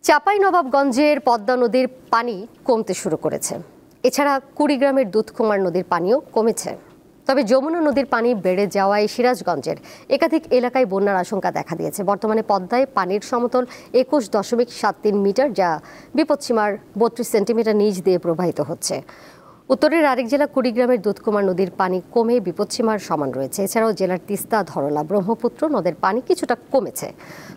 চাঁপাইনবাবগঞ্জের পদ্মা নদীর পানি কমতে শুরু করেছে। এছাড়া কুড়িগ্রামের দুধকুমার নদীর পানিও কমেছে। তবে যমুনা নদীর পানি বেড়ে যাওয়ায় সিরাজগঞ্জের একাধিক এলাকায় বন্যার আশঙ্কা দেখা দিয়েছে। বর্তমানে পদ্মায় পানির সমতল 21.73 মিটার, যা বিপদসীমার 32 সেন্টিমিটার নিচ দিয়ে প্রবাহিত হচ্ছে। উত্তরের আরেক জেলা কুড়িগ্রামের দুধকুমার নদীর পানি কমে বিপদসীমার সমান রয়েছে। এছাড়াও জেলার তিস্তা, ধরলা, ব্রহ্মপুত্র নদের পানি কিছুটা কমেছে।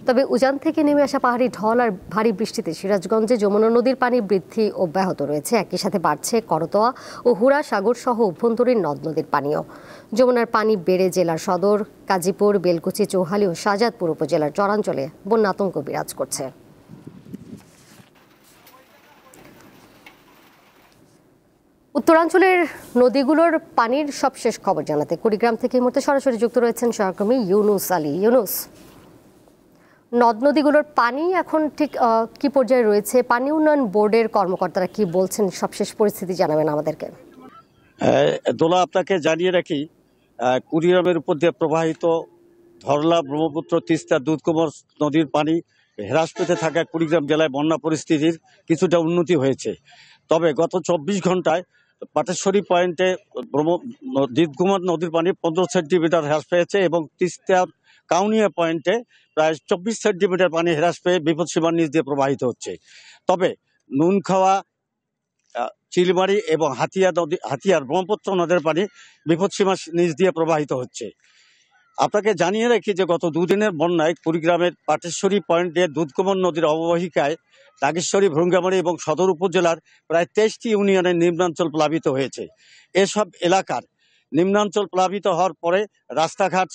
তবে উজান থেকে নেমে আসা পাহাড়ি ঢল আর ভারী বৃষ্টিতে সিরাজগঞ্জে যমুনা নদীর পানি বৃদ্ধি অব্যাহত রয়েছে। একই সাথে বাড়ছে করতোয়া ও হুড়া সাগর সহ অভ্যন্তরীণ নদ নদীর পানিও। যমুনার পানি বেড়ে জেলার সদর, কাজীপুর, বেলকুচি, চৌহালি ও শাহজাদপুর উপজেলার চরাঞ্চলে বন্যা আতঙ্ক বিরাজ করছে। উত্তরাঞ্চলের নদীগুলোর পানির সবশেষ খবর জানাতে কুড়িগ্রাম থেকে এই মুহূর্তে সরাসরি যুক্ত রয়েছেন সহকর্মী ইউনুস আলী। ইউনুস, নদ নদীগুলোর পানি এখন ঠিক কি পর্যায়ে রয়েছে? পানি উন্নয়ন বোর্ডের কর্মকর্তারা কি বলছেন? সবশেষ পরিস্থিতি জানাবেন আমাদেরকে। দোলা, আপনাকে জানিয়ে রাখি, কুড়িগ্রামের উপর দিয়ে প্রবাহিত ধরলা, ব্রহ্মপুত্র, তিস্তা, দুধকুমার নদীর পানি হ্রাস পেতে থাকা কুড়িগ্রাম জেলায় বন্যা পরিস্থিতির কিছুটা উন্নতি হয়েছে। তবে গত 24 ঘন্টায় পাটেশ্বরী পয়েন্টে দুধকুমার নদীর পানি 15 সেন্টিমিটার হ্রাস পেয়েছে এবং তিস্তার কাউনিয়া পয়েন্টে প্রায় 24 সেন্টিমিটার পানি হ্রাস পেয়ে বিপদসীমার নিচ দিয়ে প্রবাহিত হচ্ছে। তবে নুনখাওয়া, চিলমারি এবং হাতিয়ার ব্রহ্মপুত্র নদের পানি বিপদসীমার নিচ দিয়ে প্রবাহিত হচ্ছে। আপনাকে জানিয়ে রাখি যে গত দুদিনের বন্যায় কুড়িগ্রামের পাটেশ্বরী পয়েন্টে দুধকুমার নদীর অববাহিকায় নাগেশ্বরী, ভ্রুঙ্গামারী এবং সদর উপজেলার প্রায় 23টি ইউনিয়নের নিম্নাঞ্চল প্লাবিত হয়েছে। এসব এলাকার নিম্নাঞ্চল প্লাবিত হওয়ার পরে রাস্তাঘাট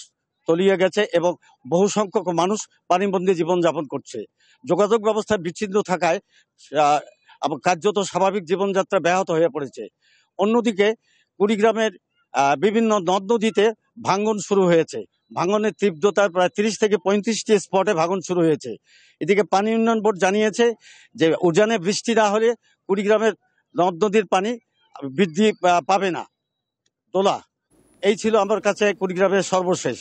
তলিয়ে গেছে এবং বহু সংখ্যক মানুষ পানিবন্দী জীবনযাপন করছে। যোগাযোগ ব্যবস্থা বিচ্ছিন্ন থাকায় কার্যত স্বাভাবিক জীবনযাত্রা ব্যাহত হয়ে পড়েছে। অন্যদিকে কুড়িগ্রামের বিভিন্ন নদ নদীতে ভাঙন শুরু হয়েছে। ভাঙনের তীব্রতার প্রায় 30 থেকে 35টি স্পটে ভাঙন শুরু হয়েছে। এদিকে পানি উন্নয়ন বোর্ড জানিয়েছে যে উজানে বৃষ্টি না হলে কুড়িগ্রামের নদ নদীর পানি বৃদ্ধি পাবে না। দোলা, এই ছিল আমার কাছে কুড়িগ্রামের সর্বশেষ।